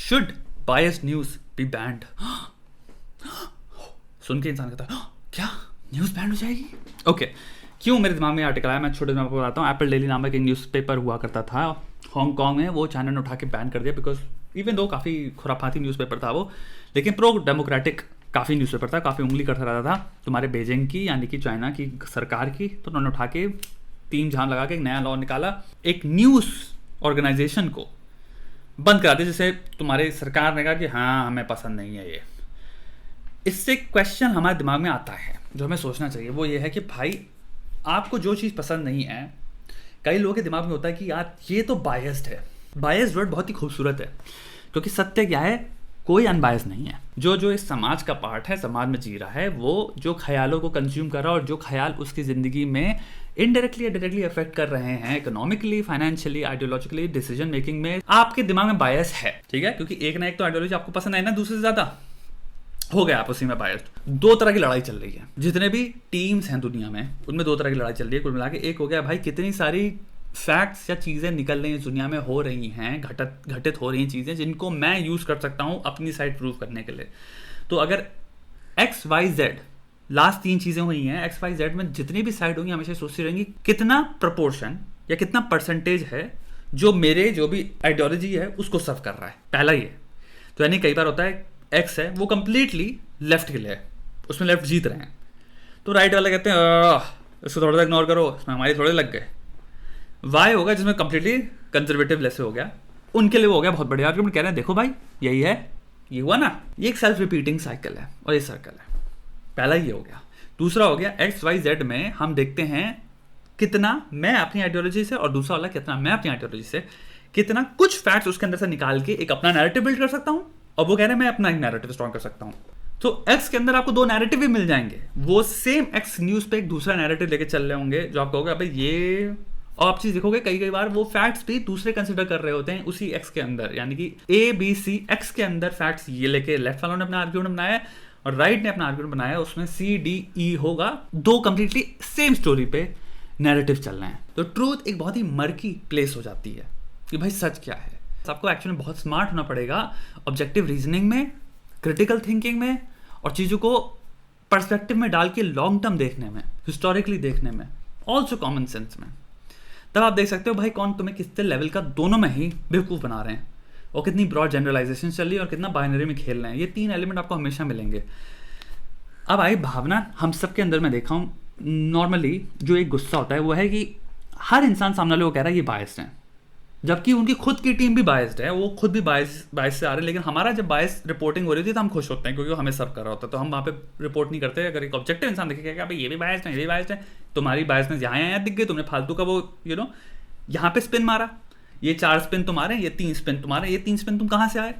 Should biased news be banned? सुन के इंसान कहता है क्या न्यूज़ बैंड हो जाएगी? ओके, क्यों मेरे दिमाग में आर्टिकल आया, मैं छोटे दिमाग को बताता हूँ। एप्पल डेली नामक एक न्यूज़पेपर हुआ करता था हांगकांग में, वो चाइना ने उठा के बैन कर दिया बिकॉज इवन दो काफ़ी खुराफाती न्यूज़पेपर था वो, लेकिन प्रो डेमोक्रेटिक काफ़ी न्यूज़पेपर था, काफ़ी उंगली करता रहता था तुम्हारे बीजिंग की यानी कि चाइना की सरकार की। तो उन्होंने उठा के तीन झान लगा के एक नया लॉ निकाला, एक न्यूज़ ऑर्गेनाइजेशन को बंद करा दिया, जिसे तुम्हारी सरकार ने कहा कि हाँ हमें पसंद नहीं है ये। इससे क्वेश्चन हमारे दिमाग में आता है जो हमें सोचना चाहिए, वो ये है कि भाई आपको जो चीज़ पसंद नहीं है, कई लोगों के दिमाग में होता है कि यार ये तो बायस्ड है। बायस्ड वर्ड बहुत ही खूबसूरत है क्योंकि सत्य क्या है, कोई अनबायस्ड नहीं है। जो इस समाज का पार्ट है, समाज में जी रहा है, वो जो ख्यालों को कंज्यूम कर रहा है और जो ख्याल उसकी ज़िंदगी में इनडायरेक्टली या डायरेक्टली अफेक्ट कर रहे हैं, economically, financially, ideologically, decision making में, आपके दिमाग में बायस है। ठीक है, क्योंकि एक ना एक तो आइडियोलॉजी आपको पसंद है ना, दूसरे से ज़्यादा हो गया आप उसी में बायस्ड। दो तरह की लड़ाई चल रही है, जितने भी टीम्स हैं दुनिया में उनमें दो तरह की लड़ाई चल रही है कुल मिला के। एक हो गया भाई कितनी सारी फैक्ट्स या चीज़ें निकल रही हैं दुनिया में, हो रही हैं, घटित हो रही हैं चीज़ें जिनको मैं यूज़ कर सकता हूँ अपनी साइड प्रूव करने के लिए। तो अगर XYZ लास्ट तीन चीज़ें हुई हैं, XYZ में जितनी भी साइड होंगी हमेशा सोचती रहेंगी कितना प्रपोर्शन या कितना परसेंटेज है जो मेरे जो भी आइडियोलॉजी है उसको सर्व कर रहा है। पहला ही है। तो यानी कई बार होता है X है वो कंप्लीटली लेफ्ट के लिए है, उसमें लेफ्ट जीत रहे हैं, तो राइट वाले कहते हैं इसको थोड़ा सा इग्नोर करो, इसमें हमारे थोड़े लग गए। Y होगा जिसमें कंप्लीटली कंजर्वेटिव लेसे हो गया, उनके लिए वो हो गया बहुत बढ़िया आर्गुमेंट। कह रहे हैं देखो भाई यही है, ये हुआ ना, ये एक सेल्फ रिपीटिंग साइकिल है और ये सर्कल है। पहला ये हो गया। दूसरा हो गया XYZ में हम देखते हैं कितना मैं अपनी आइडियोलॉजी से और दूसरा वाला कितना मैं अपनी आइडियोलॉजी से कितना कुछ फैक्ट्स उसके अंदर से निकाल के एक अपना नैरेटिव बिल्ड कर सकता हूँ, और वो कह रहे हैं मैं अपना एक नैरेटिव स्ट्रॉन्ग कर सकता हूँ। तो X के अंदर आपको दो नैरेटिव भी मिल जाएंगे, वो सेम X न्यूज़ पे एक दूसरा नैरेटिव लेके चल रहे होंगे जो आप कहोगे अबे ये, और आप चीज़ देखोगे कई बार वो फैक्ट्स भी दूसरे कंसिडर कर रहे होते हैं उसी X के अंदर, यानी कि ABC X के अंदर फैक्ट्स ये लेके लेफ्ट वालों ने अपना आर्ग्यूमेंट बनाया है और राइट ने अपना आर्ग्यूमेंट बनाया, उसमें CDE होगा, दो कंप्लीटली सेम स्टोरी पे नैरेटिव चल रहे हैं। तो ट्रूथ एक बहुत ही मर्की प्लेस हो जाती है कि भाई सच क्या है। आपको एक्चुअली बहुत स्मार्ट होना पड़ेगा ऑब्जेक्टिव रीजनिंग में, क्रिटिकल थिंकिंग में, और चीज़ों को पर्सपेक्टिव में डाल के लॉन्ग टर्म देखने में, हिस्टोरिकली देखने में, ऑल्सो कॉमन सेंस में। तब आप देख सकते हो भाई कौन तुम्हें कितने लेवल का दोनों में ही बेवकूफ़ बना रहे हैं और कितनी ब्रॉड जनरलाइजेशन चल रही है और कितना बाइनरी में खेल रहे हैं। ये तीन एलिमेंट आपको हमेशा मिलेंगे। अब आई भावना, हम सब के अंदर मैं देखा हूँ नॉर्मली जो एक गुस्सा होता है वो है कि हर इंसान सामने वाले को कह रहा है ये बायस्ड है, जबकि उनकी खुद की टीम भी बायस्ड है, वो खुद भी बायस से आ रहे हैं। लेकिन हमारा जब बायस रिपोर्टिंग हो रही थी तो हम खुश होते हैं क्योंकि वो हमें सर्व कर रहा होता है, तो हम वहाँ पे रिपोर्ट नहीं करते। अगर एक ऑब्जेक्टिव इंसान देखेगा भाई ये भी बायस्ड है, ये भी बायस्ड है, तुम्हारी बायसनेस यहाँ दिख गई, तुमने फालतू का वो यहाँ पे स्पिन मारा, ये 4 स्पिन तुम्हारे, ये 3 स्पिन तुम्हारे, ये 3 स्पिन तुम कहाँ से आए,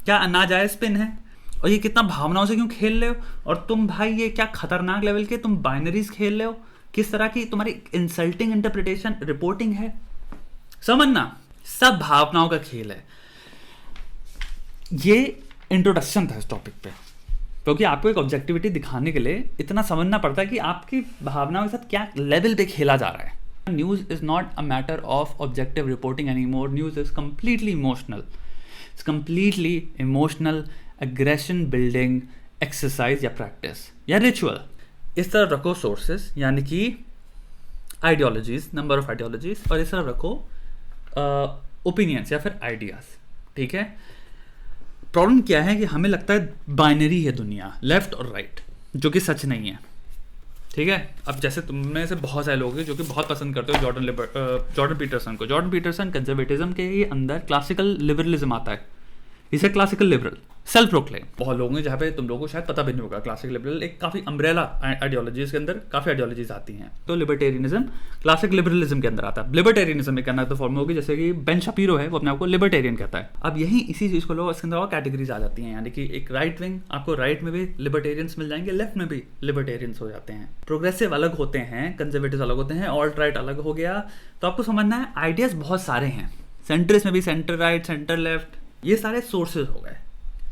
क्या नाजायज स्पिन है, और ये कितना भावनाओं से क्यों खेल रहे हो, और तुम भाई ये क्या खतरनाक लेवल के तुम बाइनरीज खेल रहे हो, किस तरह की तुम्हारी इंसल्टिंग इंटरप्रिटेशन रिपोर्टिंग है। समझना सब भावनाओं का खेल है। ये इंट्रोडक्शन था इस टॉपिक पे, क्योंकि आपको एक ऑब्जेक्टिविटी दिखाने के लिए इतना समझना पड़ता है कि आपकी भावनाओं के साथ क्या लेवल पे खेला जा रहा है। News is not a matter of objective reporting any more, news is completely emotional, it's completely emotional aggression building exercise या प्रैक्टिस या रिचुअल। इस तरफ रखो सोर्सेस यानी कि आइडियोलॉजीज, नंबर ऑफ आइडियोलॉजीज, और इस तरफ रखो ओपिनियंस या फिर आइडियाज। ठीक है, प्रॉब्लम क्या है कि हमें लगता है बाइनरी है दुनिया, लेफ्ट और राइट, जो कि सच नहीं है। ठीक है, अब जैसे तुमने से बहुत सारे लोग हैं जो कि बहुत पसंद करते हो जॉर्डन पीटरसन को। जॉर्डन पीटरसन कंजर्वेटिज्म के ही अंदर क्लासिकल लिबरलिज्म आता है, इसे क्लासिकल लिबरल सेल्फ प्रोक्लेम। बहुत लोग हैं जहाँ पे तुम लोगों को शायद पता भी नहीं होगा, क्लासिकल लिबरल एक काफ़ी अम्ब्रेला आइडियोलॉजी, इसके अंदर काफ़ी आइडियोलॉजीज आती हैं। तो लिबर्टेरियनिज्म क्लासिक लिबरलिज्म के अंदर आता है। लिबर्टेरियनिज्म एक करना तो फॉर्म होगी, जैसे कि बेन शपीरो है वो अपने आप को लिबर्टेरियन कहता है। अब यही इसी चीज़ को लोग इसके अंदर और कैटेगरीज आ जाती हैं, यानी कि एक राइट विंग, आपको राइट में भी लिबर्टेरियंस मिल जाएंगे, लेफ्ट में भी लिबर्टेरियंस हो जाते हैं। प्रोग्रेसिव अलग होते हैं, कंजर्वेटिव अलग होते हैं, ऑल्ट राइट अलग हो गया। तो आपको समझना है आइडियाज़ बहुत सारे हैं, सेंट्रिस्ट में भी सेंटर राइट, सेंटर लेफ्ट, ये सारे सोर्सेज हो गए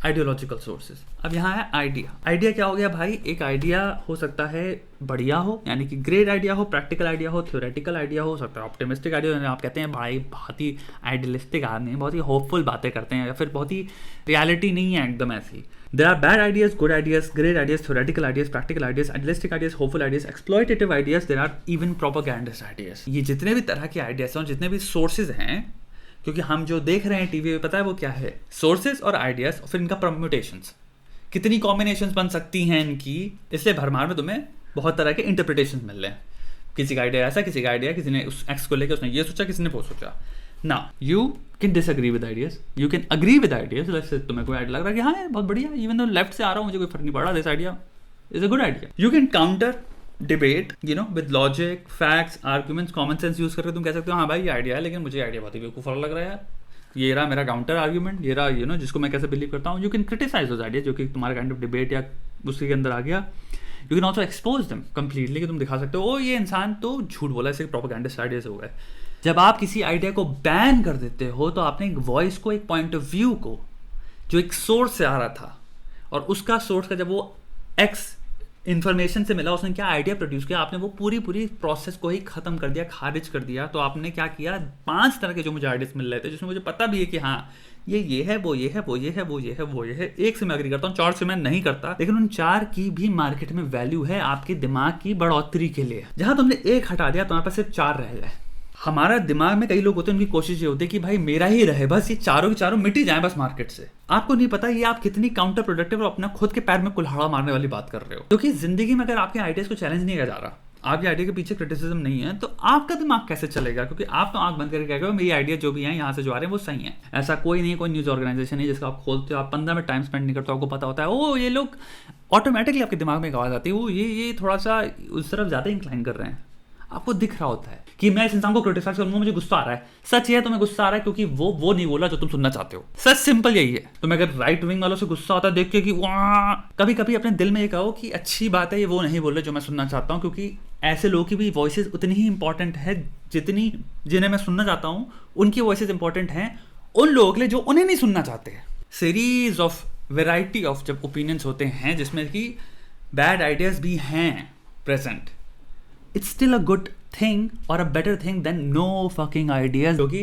आइडियोलॉजिकल सोर्सेज। अब यहाँ है आइडिया। आइडिया क्या हो गया भाई? एक आइडिया हो सकता है बढ़िया हो, यानी कि ग्रेट आइडिया हो, प्रैक्टिकल आइडिया हो, थ्योरेटिकल आइडिया हो सकता है, ऑप्टिमिस्टिक आइडिया। आप कहते हैं भाई बहुत ही आइडियलिस्टिक आदमी है, बहुत ही होपफुल बातें करते हैं, या फिर बहुत ही रियलिटी नहीं है एकदम ऐसी। There are bad ideas, good ideas, great ideas, theoretical ideas, practical ideas, idealistic ideas, hopeful ideas, exploitative ideas. There are even propagandist ideas. ये जितने भी तरह के ideas हैं, जितने भी sources हैं, क्योंकि हम जो देख रहे हैं टीवी पे, पता है वो क्या है? सोर्सेज और आइडियाज, और फिर इनका परम्यूटेशंस, कितनी कॉम्बिनेशंस बन सकती हैं इनकी। इसलिए भरमार में तुम्हें बहुत तरह के इंटरप्रिटेशंस मिल रहे हैं। किसी का आइडिया ऐसा, किसी का आइडिया, किसी ने उस एक्स को लेकर उसने ये सोचा, किसी ने वो सोचा। ना you can disagree with ideas, you can agree with ideas. जैसे तुम्हें कोई आइडिया लग रहा है कि हाँ बहुत बढ़िया, इवन दो लेफ्ट से आ रहा हूँ मुझे कोई फर्क नहीं पड़ रहा, this idea is a good idea. You can counter debate with logic, facts, arguments, common sense use करके तुम कह सकते हो हाँ भाई ये आइडिया है, लेकिन मुझे आइडिया बहुत ही बेवकूफ लग रहा है यार, ये रहा मेरा काउंटर आर्ग्यूमेंट, ये रहा जिसको मैं कैसे बिलीव करता हूँ। You can criticize those idea, जो कि तुम्हारा काइंड ऑफ डिबेट या उसी के अंदर आ गया। You can also expose them completely, कि तुम दिखा सकते हो ओ ये इंसान तो झूठ बोला, ऐसे प्रोपेगेंडिस्ट आइडियाज हो गए। जब आप किसी आइडिया को बैन कर देते हो तो आपने एक वॉइस को, एक पॉइंट ऑफ व्यू को, जो एक सोर्स से आ रहा था, और उसका सोर्स का जब वो एक्स इन्फॉर्मेशन से मिला, उसने क्या आइडिया प्रोड्यूस किया, आपने वो पूरी प्रोसेस को ही खत्म कर दिया, खारिज कर दिया। तो आपने क्या किया? 5 तरह के जो मुझे आइडियाज मिल रहे थे, जिसमें मुझे पता भी है कि हाँ ये है, वो ये है, वो ये है, वो ये है, वो ये है, एक से मैं एग्री करता हूँ, 4 से मैं नहीं करता, लेकिन उन 4 की भी मार्केट में वैल्यू है आपके दिमाग की बढ़ोतरी के लिए। जहां तुमने एक हटा दिया, तुम्हारे पास सिर्फ 4 रह गए। हमारा दिमाग में कई लोग होते हैं, उनकी कोशिश ये होती है कि भाई मेरा ही रहे, बस ये चारों के चारों मिट ही जाए बस मार्केट से। आपको नहीं पता ये आप कितनी काउंटर प्रोडक्टिव और अपना खुद के पैर में कुल्हाड़ा मारने वाली बात कर रहे हो। क्योंकि जिंदगी में अगर आपके आइडियाज को चैलेंज नहीं किया जा रहा, आपके आइडिया के पीछे क्रिटिसिज्म नहीं है, तो आपका दिमाग कैसे चलेगा? क्योंकि आप तो आंख बंद करके कह रहे हो मेरी आइडिया जो भी है यहाँ से जो आ रहे हैं वो सही है। ऐसा कोई नहीं, कोई न्यूज ऑर्गेनाइजेशन है जिसका आप खोलते हो, आप 15 मिनट टाइम स्पेंड नहीं करते हो, आपको पता होता है ओ ये लोग ऑटोमेटिकली आपके दिमाग में एक आवाज आती है, वो ये थोड़ा सा उस तरफ ज्यादा इंक्लाइन कर रहे हैं। आपको दिख रहा होता है कि मैं इस इंसान को क्रिटिसाइज करूंगा, मुझे गुस्सा आ रहा है। सच ये है तुम्हें गुस्सा आ रहा है क्योंकि वो नहीं बोला जो तुम सुनना चाहते हो। सच सिंपल यही है। तुम्हें अगर राइट विंग वालों से गुस्सा आता है देख के कि वाह, कभी कभी अपने दिल में ये कहो कि अच्छी बात है ये वो नहीं बोल रहे जो मैं सुनना चाहता हूँ, क्योंकि ऐसे लोगों की भी वॉइसेस उतनी ही इंपॉर्टेंट है जिन्हें मैं सुनना चाहता हूँ, उनकी वॉइसेस इंपॉर्टेंट हैं उन लोगों के लिए जो उन्हें नहीं सुनना चाहते। सीरीज ऑफ वेराइटी ऑफ जब ओपिनियंस होते हैं जिसमें कि बैड आइडियाज भी हैं present, it's still a good thing और a better thing than no fucking ideas, जो कि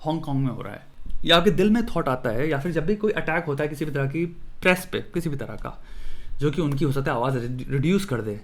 हांगकांग में हो रहा है। या आपके दिल में थॉट आता है, या फिर जब भी कोई अटैक होता है किसी भी तरह की प्रेस पे, किसी भी तरह का, जो कि उनकी हो सकता है आवाज़ रिड्यूस कर दे,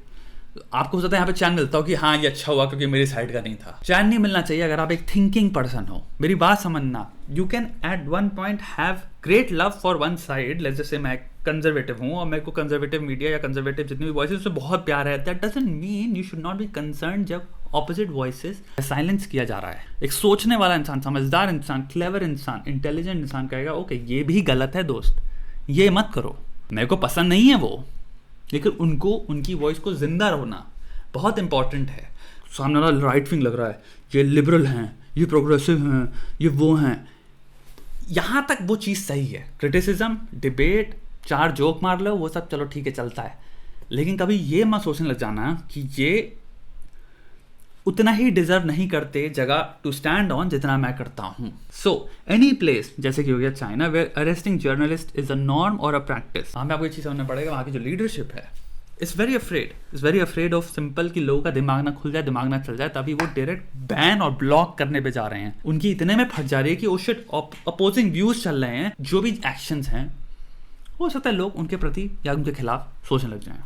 आपको हो सकता है यहाँ पे चैन मिलता हो कि हाँ ये अच्छा हुआ क्योंकि मेरी साइड का नहीं था। चैन नहीं मिलना चाहिए अगर आप एक थिंकिंग पर्सन हो। मेरी बात समझना, you can at one point have great love for one side. Let's जैसे मैं कंजर्वेटिव हूँ और मेरे को कंजर्वेटिव मीडिया या कंजर्वेटिव जितनी भी वॉइसेस उससे बहुत प्यार है। That doesn't mean you should not be concern जब ऑपोजिट वॉइसेस साइलेंस किया जा रहा है। एक सोचने वाला इंसान, समझदार इंसान, क्लेवर इंसान, इंटेलिजेंट इंसान कहेगा ओके ये भी गलत है दोस्त, ये मत करो, मेरे को पसंद नहीं है वो, लेकिन उनको उनकी वॉइस को जिंदा रहना बहुत इंपॉर्टेंट है। सामने वाला राइट विंग लग रहा है, ये लिबरल हैं, ये प्रोग्रेसिव हैं, ये वो हैं, यहाँ तक वो चीज़ सही है। क्रिटिसिज्म, डिबेट, 4 जोक मार लो, वो सब चलो ठीक है चलता है, लेकिन कभी ये मत सोचने लग जाना कि ये उतना ही डिजर्व नहीं करते जगह टू स्टैंड ऑन जितना मैं करता हूँ। सो एनी प्लेस, जैसे कि हो गया China, where arresting journalist is a norm और अ प्रैक्टिस, हमें आपको ये चीज़ समझना पड़ेगा। वहाँ की जो लीडरशिप है is very afraid of simple कि लोगों का दिमाग ना खुल जाए, दिमाग ना चल जाए, तभी वो डायरेक्ट बैन और ब्लॉक करने पे जा रहे हैं। उनकी इतने में फट जा रही है कि वो शिट अपोजिंग व्यूज चल रहे हैं, जो भी एक्शंस हैं हो सकता है लोग उनके प्रति या उनके खिलाफ सोचने लग जाएं।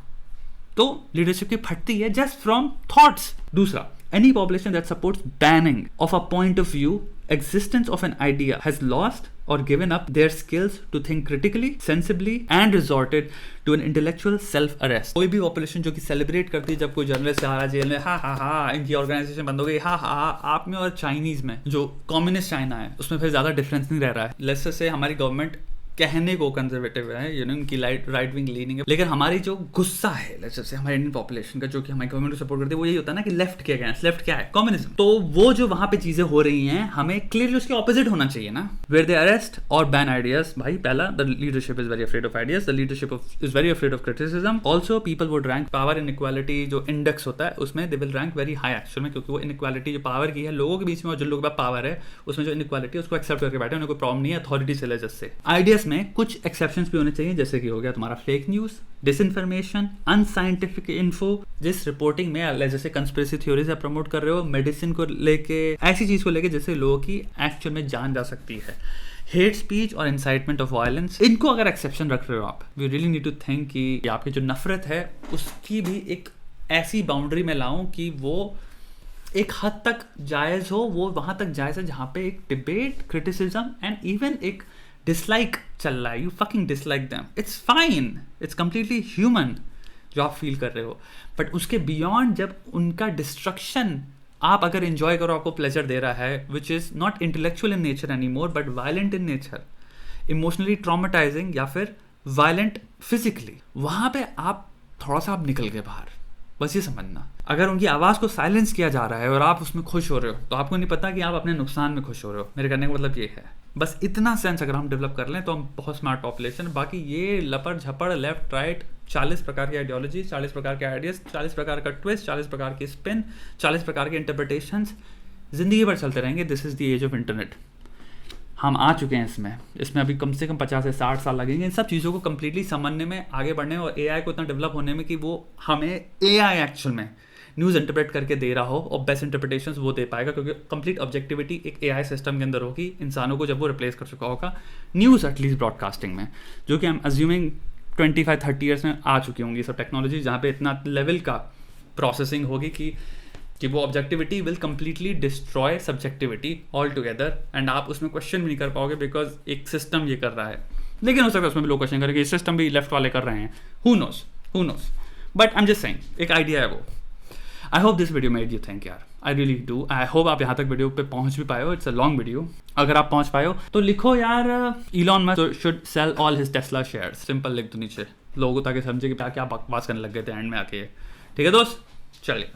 तो लीडरशिप की फटती है जस्ट फ्रॉम थॉट्स। दूसरा, any population that supports banning of a point of view, existence of an idea, has lost or given up their skills to think critically, sensibly and resorted to an intellectual self-arrest. कोई भी population जो कि celebrate करती है जब कोई journalist आ रहा है जेल में, हा इनकी ऑर्गेनाइजेशन बंद हो गई, हा आप में और चाइनीज में, जो कम्युनिस्ट चाइना है उसमें फिर ज्यादा डिफरेंस नहीं रह रहा है। लेट्स से हमारी गवर्नमेंट कहने को कंजर्वेटिव है, उनकी राइट विंग लीनिंग है, लेकिन हमारी जो गुस्सा है लेट्स से हमारे इंडियन पॉपुलेशन का, जो कि हमारी गवर्नमेंट को सपोर्ट करती है, वो यही होता है ना कि लेफ्ट के अगेंस्ट, लेफ्ट क्या है, कम्युनिज्म। तो वो जो वहां पे चीजें हो रही हैं, हमें क्लियरली उसके ऑपोजिट होना चाहिए ना, वेयर दे अरेस्ट और बैन आइडियाज। भाई पहला, the leadership is very afraid of ideas, the leadership is very afraid of criticism. Also people would rank power inequality, जो इंडेक्स होता है उसमें they will rank very high actual में, क्योंकि वो इनइक्वालिटी जो पावर की है लोगों के बीच में और जो लोगों के पास पावर है उसमें जो इनइक्वालिटी है उसको एक्सेप्ट करके बैठे, उन्हें कोई प्रॉब्लम नहीं है अथॉरिटी से ले। जैसे आइडियाज इसमें कुछ एक्सेप्शंस भी होने चाहिए, जैसे कि हो गया तुम्हारा fake news, disinformation, unscientific info, जिस रिपोर्टिंग में जैसे कंस्पिरेसी थ्योरीज आप प्रमोट कर रहे हो, मेडिसिन को लेके, ऐसी चीज़ को लेके जिससे लोगों की एक्चुअल में जान जा सकती है, हेट स्पीच और इंसाइटमेंट ऑफ वायलेंस, इनको अगर एक्सेप्शन रख रहे हो आप, we really need to think कि आपकी जो नफरत है उसकी भी एक ऐसी बाउंड्री में लाऊं कि वो एक हद तक जायज़ हो, वो वहाँ तक जायज़ है जहाँ पे एक डिबेट, क्रिटिसिज्म एंड इवन एक डिसलाइक चल रहा है, you fucking dislike them, it's fine, it's completely human जो आप फील कर रहे हो, बट उसके बियॉन्ड जब उनका डिस्ट्रक्शन आप अगर एंजॉय करो, आपको प्लेजर दे रहा है, which is not intellectual in nature any more but violent in nature, emotionally traumatising या फिर वायलेंट फिजिकली, वहाँ पे आप थोड़ा सा आप निकल गए बाहर, बस ये समझना। अगर उनकी आवाज़ को साइलेंस किया जा रहा है और आप उसमें खुश हो रहे हो, तो आपको नहीं पता कि आप अपने नुकसान में खुश हो रहे हो। मेरे कहने का मतलब ये है, बस इतना सेंस अगर हम डेवलप कर लें तो हम बहुत स्मार्ट पॉपुलेशन। बाकी ये लपड़ झपड़, लेफ्ट राइट, 40 प्रकार की आइडियोलॉजी, 40 प्रकार के आइडियाज, 40 प्रकार का ट्विस्ट, 40 प्रकार की स्पिन, 40 प्रकार के इंटरप्रिटेशंस ज़िंदगी भर चलते रहेंगे। This is the age of internet. हम आ चुके हैं इसमें अभी कम से कम 50 से 60 साल लगेंगे इन सब चीज़ों को कम्प्लीटली समझने में, आगे बढ़ने और एआई को इतना डेवलप होने में कि वो हमें एआई एक्चुअल में न्यूज़ इंटरप्रेट करके दे रहा हो और बेस्ट इंटरप्रिटेशंस वो दे पाएगा, क्योंकि कंप्लीट ऑब्जेक्टिविटी एक एआई सिस्टम के अंदर होगी इंसानों को जब वो रिप्लेस कर चुका होगा न्यूज़ एटलीस्ट ब्रॉडकास्टिंग में, जो कि आई एम अज्यूमिंग 25-30 ईयर्स में आ चुकी होंगी सब टेक्नोलॉजी, जहाँ पे इतना लेवल का प्रोसेसिंग होगी कि वो objectivity will completely destroy subjectivity all together, and आप उसमें क्वेश्चन भी नहीं कर पाओगे बिकॉज एक सिस्टम ये कर रहा है। लेकिन हो सकता है उसमें भी लोग क्वेश्चन करेंगे, सिस्टम भी लेफ्ट वाले कर रहे हैं, who knows, but I am just saying एक आइडिया है वो। I hope this video made you think यार, I really do. I hope आप यहाँ तक वीडियो पे पहुँच भी पाए हो, इट्स अ लॉन्ग वीडियो। अगर आप पहुँच पाए हो तो लिखो यार, Elon Musk should sell all his Tesla shares, simple लिख दो नीचे लोगों, ताकि समझे कि क्या बकवास करने लग गए थे एंड में आके। ठीक है दोस्त, चलिए।